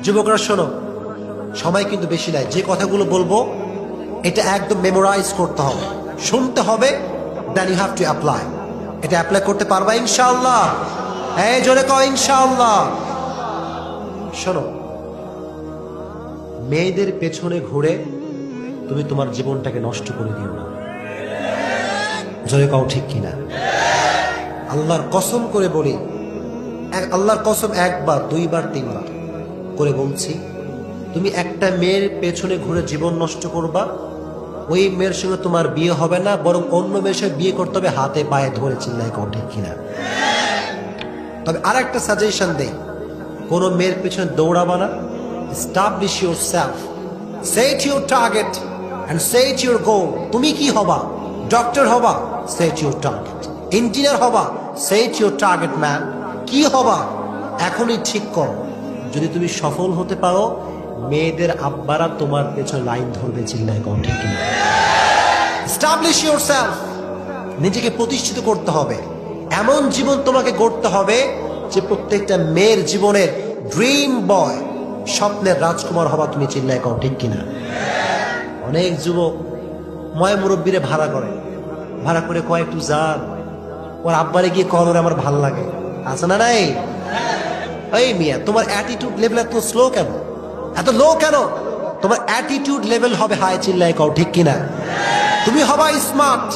যুবকরা শোনো, সময় কিন্তু বেশি নাই। যে কথাগুলো বলবো এটা একদম মেমোরাইজ করতে হবে, শুনতে হবে, then you have to apply. এটা অ্যাপ্লাই করতে পারবা ইনশাআল্লাহ? এই জোরে কও ইনশাআল্লাহ। শোনো, মেয়েদের পেছনে ঘুরে তুমি তোমার জীবনটাকে নষ্ট করে দিও না। জোরে কও ঠিক কিনা? আল্লাহর কসম করে বলি, আল্লাহর কসম, একবার দুইবার তিনবার করে বলছি, তুমি একটা মেয়ের পেছনে ঘুরে জীবন নষ্ট করবা, ওই মেয়ের সঙ্গে তোমার বিয়ে হবে না, বরং অন্য মেয়ের সঙ্গে বিয়ে করতে হবে হাতে পায়ে ধরে। চিল্লাই কও ঠিক কিনা? তবে আর একটা সাজেশন দেই, কোন মেয়ের পেছনে দৌড়াবা না। Establish yourself, set your target and set your goal. তুমি কি হবা? ডক্টর হবা? Set your target. ইঞ্জিনিয়ার হবা? Set your target man. কি হবা এখনই ঠিক করো। যদি তুমি সফল হতে পারো, মেয়েদের আব্বারা তোমার পেছনে লাইন ধরবে। চিল্লায় কও ঠিক কিনা? এস্টাবলিশ ইউরসেলফ, নিজেকে প্রতিষ্ঠিত করতে হবে। এমন জীবন তোমাকে গড়তে হবে যে প্রত্যেকটা মেয়ের জীবনের ড্রিম বয়, স্বপ্নের রাজকুমার হবা তুমি। চিল্লায় কও ঠিক কিনা? অনেক যুবক ময় মুরব্বীরে ভাড়া করে, ভাড়া করে কয় একটু যান, ওর আব্বারে গিয়ে কল, ওর আমার ভাল লাগে। আছে না নাই? এই মিয়া, তোমার অ্যাটিটিউড লেভেল এত স্লো কেন, এত লো কেন? তোমার অ্যাটিটিউড লেভেল হবে হাই। চিল্লায় কও ঠিক কিনা? তুমি হবা স্মার্ট,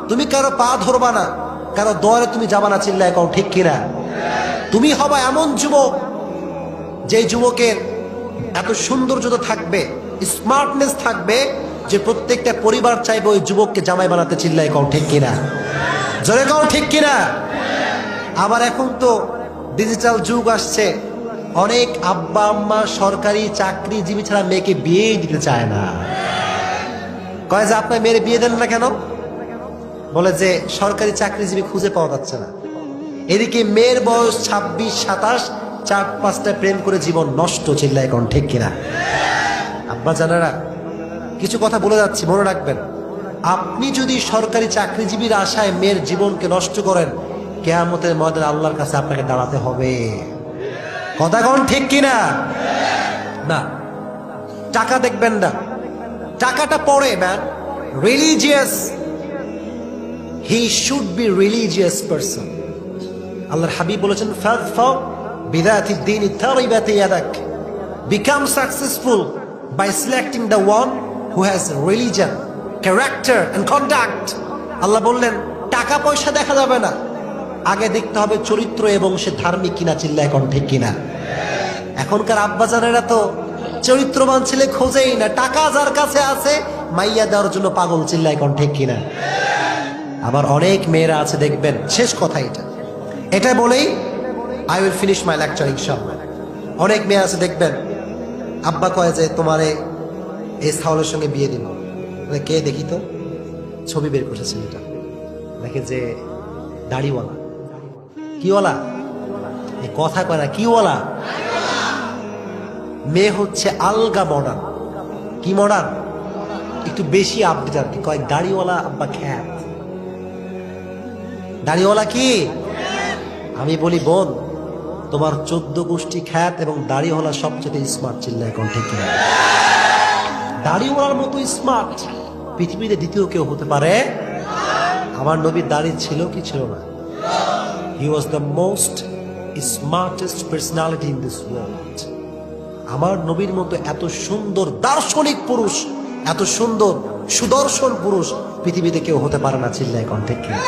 তুমি কারো পা ধরবা না, কারো দরে তুমি যাবা না। চিল্লায় কও ঠিক কিনা? তুমি হবা এমন যুবক, যে যুবকের এত সৌন্দর্যতা থাকবে, স্মার্টনেস থাকবে, যে প্রত্যেকটা পরিবার চাইবে ওই যুবককে জামাই বানাতে। চিল্লায় কও ঠিক কিনা? জোরে কও ঠিক কিনা? আবার এখন তো ডিজিটাল যুগ আসছে, অনেক আব্বা আম্মা সরকারি চাকরিজীবী ছাড়া মেয়েকে বিয়ে দিতে চায় না। কয় যে আপনার মেয়ের বিয়ে দেন না কেন? বলে যে সরকারি চাকরিজীবী খুঁজে পাওয়া যাচ্ছে না। এদিকে মেয়ের বয়স 26, 27, 4-5টা প্রেম করে জীবন নষ্ট। চিল্লায় কোন ঠিক কিনা? আব্বা জানারা, কিছু কথা বলে যাচ্ছি, মনে রাখবেন। আপনি যদি সরকারি চাকরিজীবীর আশায় মেয়ের জীবনকে নষ্ট করেন, কিয়ামতের ময়দানে আল্লাহর কাছে আপনাকে দাঁড়াতে হবে। কথা কোন ঠিক কিনা? না, টাকা দেখবেন না, টাকাটা পরে man. Religious, he should be religious person. আল্লাহর হাবিব বলেছেন, ফাযফা বিযাতি দ্বীনি তারিবাত ইয়াদাক। Become successful by selecting the one who has religion, character and conduct. Allah বললেন, টাকা পয়সা দেখা যাবে না, আগে দেখতে হবে চরিত্র এবং সে ধার্মিক কিনা। চিল্লায় কোন ঠিক কিনা? এখনকার আব্বাজানেরা তো চরিত্রবান ছেলে খোঁজেই না, টাকা যার কাছে আছে মাইয়া দেওয়ার জন্য পাগল। চিল্লায় কোন ঠিক কিনা? আবার অনেক মেয়েরা আছে দেখবেন, শেষ কথা এটা বলেই I will finish my lecture ইনশাআল্লাহ। অনেক মেয়ে আছে দেখবেন, আব্বা কয় যে তোমারে এই সাওয়ালের সঙ্গে বিয়ে দিব। কে দেখি তো, ছবি বের করেছে ছেলেটা, দেখে যে দাড়িওয়ালা। কিওয়ালা? এই কথা কয় না, কিওয়ালা? মেয়ে হচ্ছে আলগা মডার্ন। কি মডার্ন? একটু বেশি আপডেট আর কি। কয় দাড়িওয়ালা আব্বা খ্যাত। দাড়িওয়ালা কি? আমি বলি, বোন, তোমার 14 গোষ্ঠী খ্যাত এবং দাড়িওয়ালা সবচেয়ে স্মার্ট। চিল্লায় কোন ঠিক কিনা? দাড়িওয়ালার মতো স্মার্ট পৃথিবীতে দ্বিতীয় কেউ হতে পারে? আমার নবীর দাড়ি ছিল কি ছিল না? He was the most smartest personality in this world. আমার নবীর মতো এত সুন্দর দার্শনিক পুরুষ, এত সুন্দর সুদর্শন পুরুষ পৃথিবীতে কেউ হতে পারে না। চিল্লায় কোন ঠিক কিনা?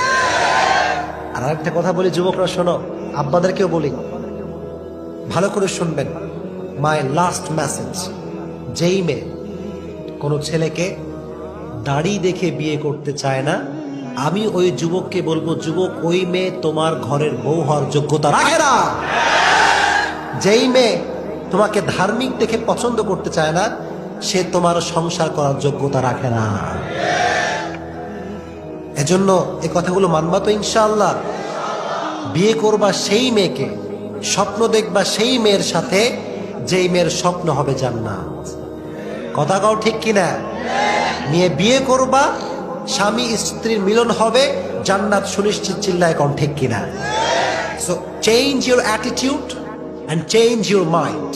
আর একটা কথা বলি, যুবকরা শোনো, আব্বাদেরকেও বলি, ভালো করে শুনবেন। মাই লাস্ট মেসেজ, যেই মেয়ে কোনো ছেলেকে দাড়ি দেখে বিয়ে করতে চায় না, আমি ওই যুবককে বলবো, যুবক, ওই মেয়ে তোমার ঘরের বউ হওয়ার যোগ্যতা রাখে না। যেই মেয়ে তোমাকে ধার্মিক দেখে পছন্দ করতে চায় না, সে তোমার সংসার করার যোগ্যতা রাখে না। এজন্য এই কথাগুলো মানবা তো ইনশাআল্লাহ? বিয়ে করবা সেই মেয়েকে, স্বপ্ন দেখবা সেই মেয়ের সাথে, যেই মেয়ের স্বপ্ন হবে জান্নাত। কথা কও ঠিক কিনা? নিয়ে বিয়ে করবা, স্বামী স্ত্রীর মিলন হবে, জান্নাত সুনিশ্চিত। চিল্লায় কোন ঠিক কিনা? So change your attitude and change your mind.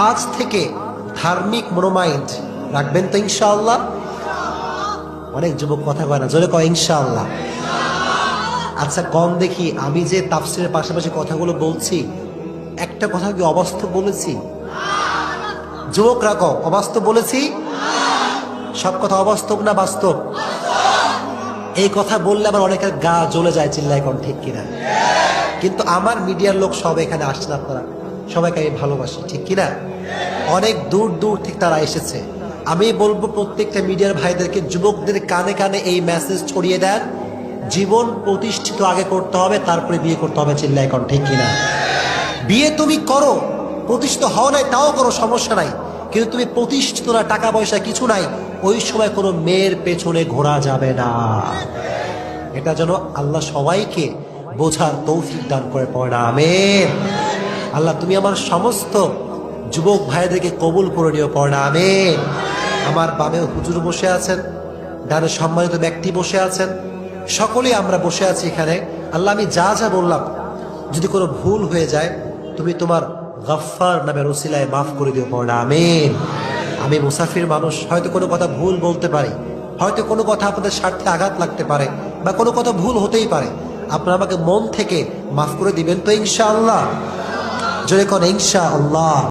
আজ থেকে ধার্মিক মনোমাইন্ড রাখবেন তো ইনশাআল্লাহ? অনেক যুবক কথা কয় না, জোরে কয় ইনশাআল্লাহ। আচ্ছা কম দেখি, আমি যে তাফসীরের পাশাপাশি কথাগুলো বলছি একটা কথা কি অবাস্তব বলেছি? যুবকরা কও, অবাস্তব বলেছি? সব কথা অবাস্তব না বাস্তব? এই কথা বললে আবার অনেকের গা জ্বলে যায়, চিল্লায় কোন ঠিক কিনা? কিন্তু আমার মিডিয়ার লোক সব এখানে আসছেন, আপনারা সবাইকে আমি ভালোবাসি, ঠিক কিনা? অনেক দূর দূর থেকে তারা এসেছে। আমি বলবো প্রত্যেকটা মিডিয়ার ভাইদেরকে, যুবকদের কানে কানে এই মেসেজ ছড়িয়ে দেন, জীবন প্রতিষ্ঠিত আগে করতে হবে, তারপরে বিয়ে করতে হবে, চিল্লায় কোন ঠিক কিনা? বিয়ে তুমি করো, প্রতিষ্ঠিত হও নাই তাও করো, সমস্যা নাই, কিন্তু তুমি প্রতিষ্ঠিত না, টাকা পয়সা কিছু নাই, ওই সময় কোনো মেয়ের পেছনে ঘোরা যাবে না। এটা যেন আল্লাহ সবাইকে বোঝার তৌফিক দান করে পড়ে, আমিন। আল্লাহ তুমি আমার সমস্ত যুবক ভাইদেরকে কবুল করে নিও, পড়ে আমিন। আমার বামে হুজুর বসে আছেন, ডানে সম্মানিত ব্যক্তি বসে আছেন, সকলেই আমরা বসে আছি এখানে। আল্লাহ আমি যা যা বললাম যদি কোনো ভুল হয়ে যায়, তুমি তোমার গফফার নামের ওসিলায় মাফ করে দিও, পড়ে আমিন। আমি মুসাফির মানুষ, হয়তো কোনো কথা ভুল বলতে পারি, হয়তো কোনো কথা আপনাদের স্বার্থে আঘাত লাগতে পারে, বা কোনো কথা ভুল হতেই পারে। আপনারা আমাকে মন থেকে মাফ করে দিবেন তো ইনশাআল্লাহ? জোরে কোন ইনশাআল্লাহ।